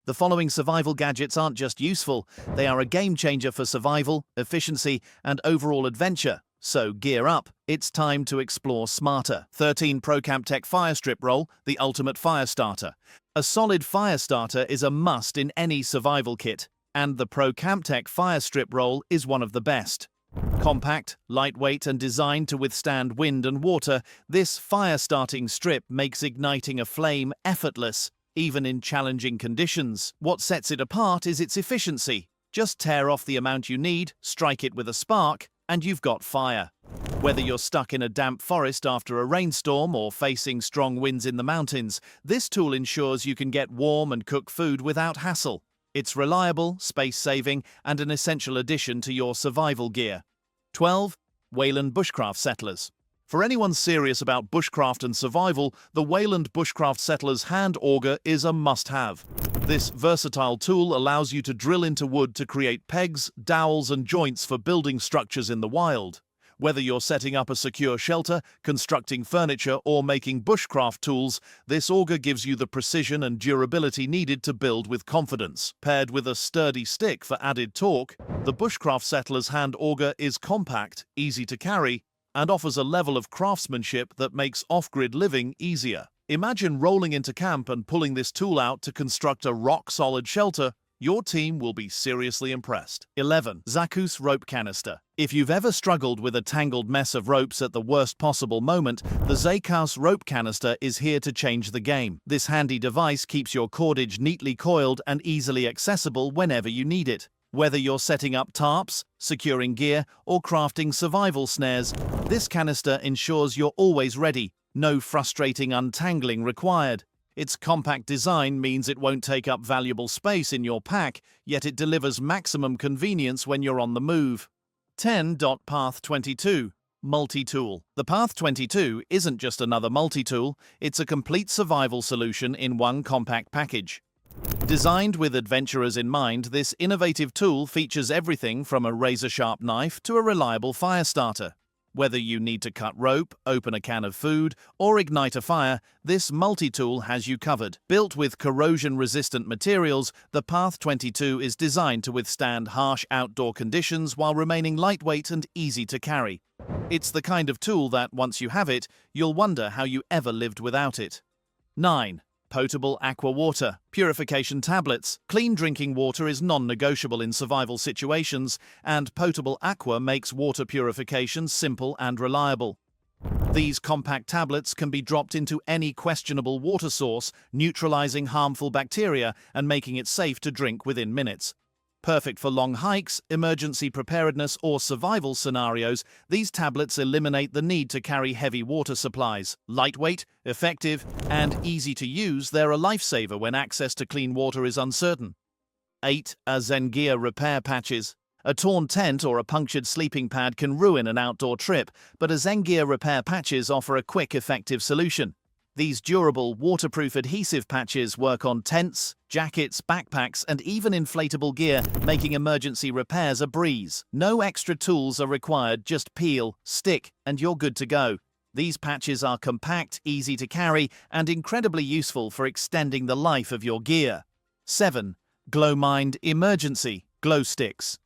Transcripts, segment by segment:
The following survival gadgets aren't just useful, they are a game changer for survival, efficiency, and overall adventure. So gear up, it's time to explore smarter. 13 Procamptek Fire Strip Roll, the ultimate fire starter. A solid fire starter is a must in any survival kit, and the Procamptek Fire Strip Roll is one of the best. Compact, lightweight, and designed to withstand wind and water, this fire-starting strip makes igniting a flame effortless, even in challenging conditions. What sets it apart is its efficiency. Just tear off the amount you need, strike it with a spark, and you've got fire. Whether you're stuck in a damp forest after a rainstorm or facing strong winds in the mountains, this tool ensures you can get warm and cook food without hassle. It's reliable, space-saving, and an essential addition to your survival gear. 12. Weyland Bushcraft Settlers. For anyone serious about bushcraft and survival, the Weyland Bushcraft Settlers hand auger is a must-have. This versatile tool allows you to drill into wood to create pegs, dowels, and joints for building structures in the wild. Whether you're setting up a secure shelter, constructing furniture, or making bushcraft tools, this auger gives you the precision and durability needed to build with confidence. Paired with a sturdy stick for added torque, the Bushcraft Settler's hand auger is compact, easy to carry, and offers a level of craftsmanship that makes off-grid living easier. Imagine rolling into camp and pulling this tool out to construct a rock-solid shelter. Your team will be seriously impressed. 11. Zakous Rope Canister. If you've ever struggled with a tangled mess of ropes at the worst possible moment, the Zakous Rope Canister is here to change the game. This handy device keeps your cordage neatly coiled and easily accessible whenever you need it. Whether you're setting up tarps, securing gear, or crafting survival snares, this canister ensures you're always ready. No frustrating untangling required. Its compact design means it won't take up valuable space in your pack, yet it delivers maximum convenience when you're on the move. 10. Path 22. Multi-tool. The Path 22 isn't just another multi-tool, it's a complete survival solution in one compact package. Designed with adventurers in mind, this innovative tool features everything from a razor-sharp knife to a reliable fire starter. Whether you need to cut rope, open a can of food, or ignite a fire, this multi-tool has you covered. Built with corrosion-resistant materials, the Path 22 is designed to withstand harsh outdoor conditions while remaining lightweight and easy to carry. It's the kind of tool that, once you have it, you'll wonder how you ever lived without it. 9. Potable Aqua Water Purification Tablets. Clean drinking water is non-negotiable in survival situations, and Potable Aqua makes water purification simple and reliable. These compact tablets can be dropped into any questionable water source, neutralizing harmful bacteria and making it safe to drink within minutes. Perfect for long hikes, emergency preparedness, or survival scenarios, these tablets eliminate the need to carry heavy water supplies. Lightweight, effective, and easy to use, they're a lifesaver when access to clean water is uncertain. 8. Zengear Repair Patches. A torn tent or a punctured sleeping pad can ruin an outdoor trip, but Zengear Repair Patches offer a quick, effective solution. These durable, waterproof adhesive patches work on tents, jackets, backpacks, and even inflatable gear, making emergency repairs a breeze. No extra tools are required, just peel, stick, and you're good to go. These patches are compact, easy to carry, and incredibly useful for extending the life of your gear. 7. Glowmind Emergency Glow Sticks.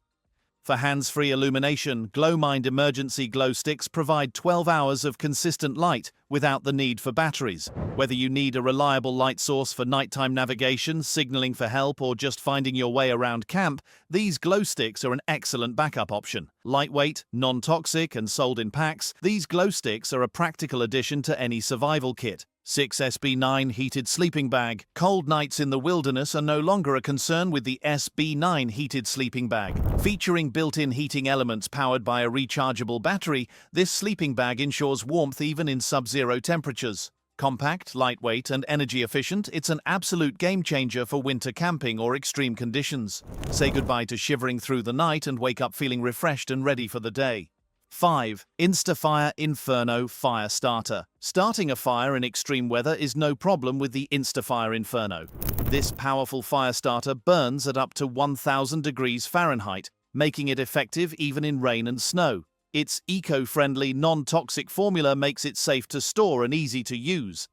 For hands-free illumination, Glowmind emergency glow sticks provide 12 hours of consistent light without the need for batteries. Whether you need a reliable light source for nighttime navigation, signaling for help, or just finding your way around camp, these glow sticks are an excellent backup option. Lightweight, non-toxic, and sold in packs, these glow sticks are a practical addition to any survival kit. 6 SB9 Heated Sleeping Bag. Cold nights in the wilderness are no longer a concern with the SB9 Heated Sleeping Bag. Featuring built-in heating elements powered by a rechargeable battery, this sleeping bag ensures warmth even in sub-zero temperatures. Compact, lightweight, and energy efficient, it's an absolute game-changer for winter camping or extreme conditions. Say goodbye to shivering through the night and wake up feeling refreshed and ready for the day. 5. Instafire Inferno Fire Starter. Starting a fire in extreme weather is no problem with the Instafire Inferno. This powerful fire starter burns at up to 1000 degrees Fahrenheit, making it effective even in rain and snow. Its eco-friendly, non-toxic formula makes it safe to store and easy to use.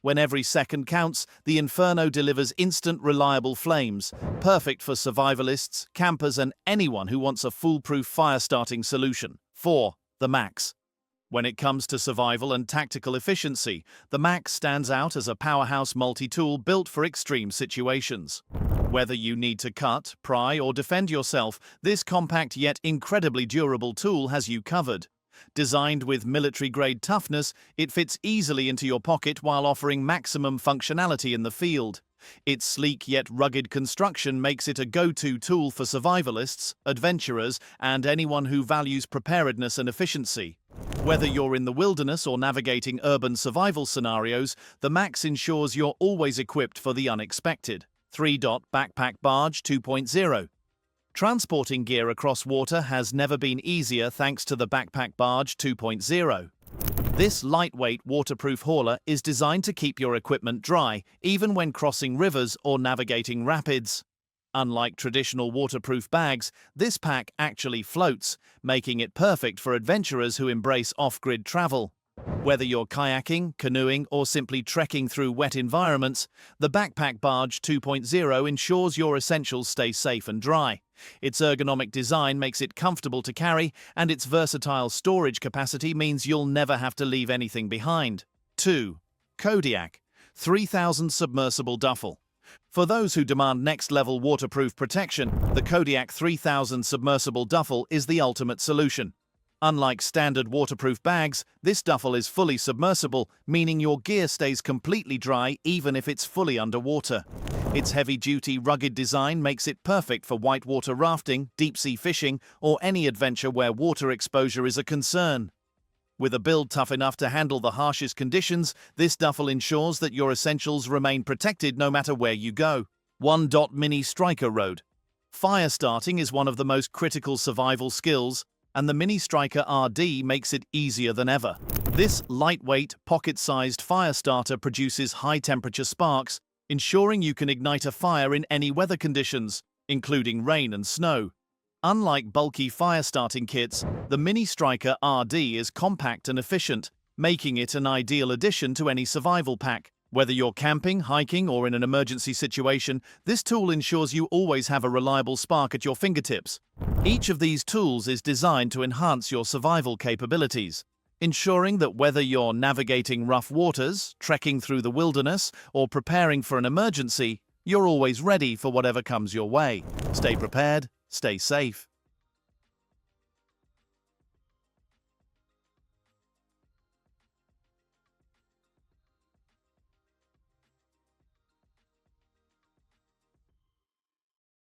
When every second counts, the Inferno delivers instant, reliable flames, perfect for survivalists, campers, and anyone who wants a foolproof fire-starting solution. 4. The Max. When it comes to survival and tactical efficiency, the Max stands out as a powerhouse multi-tool built for extreme situations. Whether you need to cut, pry, or defend yourself, this compact yet incredibly durable tool has you covered. Designed with military-grade toughness, it fits easily into your pocket while offering maximum functionality in the field. Its sleek yet rugged construction makes it a go-to tool for survivalists, adventurers, and anyone who values preparedness and efficiency. Whether you're in the wilderness or navigating urban survival scenarios, the Max ensures you're always equipped for the unexpected. 3. Backpack Barge 2.0. Transporting gear across water has never been easier thanks to the Backpack Barge 2.0. This lightweight, waterproof hauler is designed to keep your equipment dry, even when crossing rivers or navigating rapids. Unlike traditional waterproof bags, this pack actually floats, making it perfect for adventurers who embrace off-grid travel. Whether you're kayaking, canoeing, or simply trekking through wet environments, the Backpack Barge 2.0 ensures your essentials stay safe and dry. Its ergonomic design makes it comfortable to carry, and its versatile storage capacity means you'll never have to leave anything behind. 2. Kodiak 3000 Submersible Duffel. For those who demand next-level waterproof protection, the Kodiak 3000 Submersible Duffel is the ultimate solution. Unlike standard waterproof bags, this duffel is fully submersible, meaning your gear stays completely dry even if it's fully underwater. Its heavy-duty, rugged design makes it perfect for whitewater rafting, deep-sea fishing, or any adventure where water exposure is a concern. With a build tough enough to handle the harshest conditions, this duffel ensures that your essentials remain protected no matter where you go. 1. Mini Striker Road. Fire starting is one of the most critical survival skills, and the Mini Striker RD makes it easier than ever. This lightweight, pocket-sized fire starter produces high-temperature sparks, ensuring you can ignite a fire in any weather conditions, including rain and snow. Unlike bulky fire-starting kits, the Mini Striker RD is compact and efficient, making it an ideal addition to any survival pack. Whether you're camping, hiking, or in an emergency situation, this tool ensures you always have a reliable spark at your fingertips. Each of these tools is designed to enhance your survival capabilities, ensuring that whether you're navigating rough waters, trekking through the wilderness, or preparing for an emergency, you're always ready for whatever comes your way. Stay prepared, stay safe.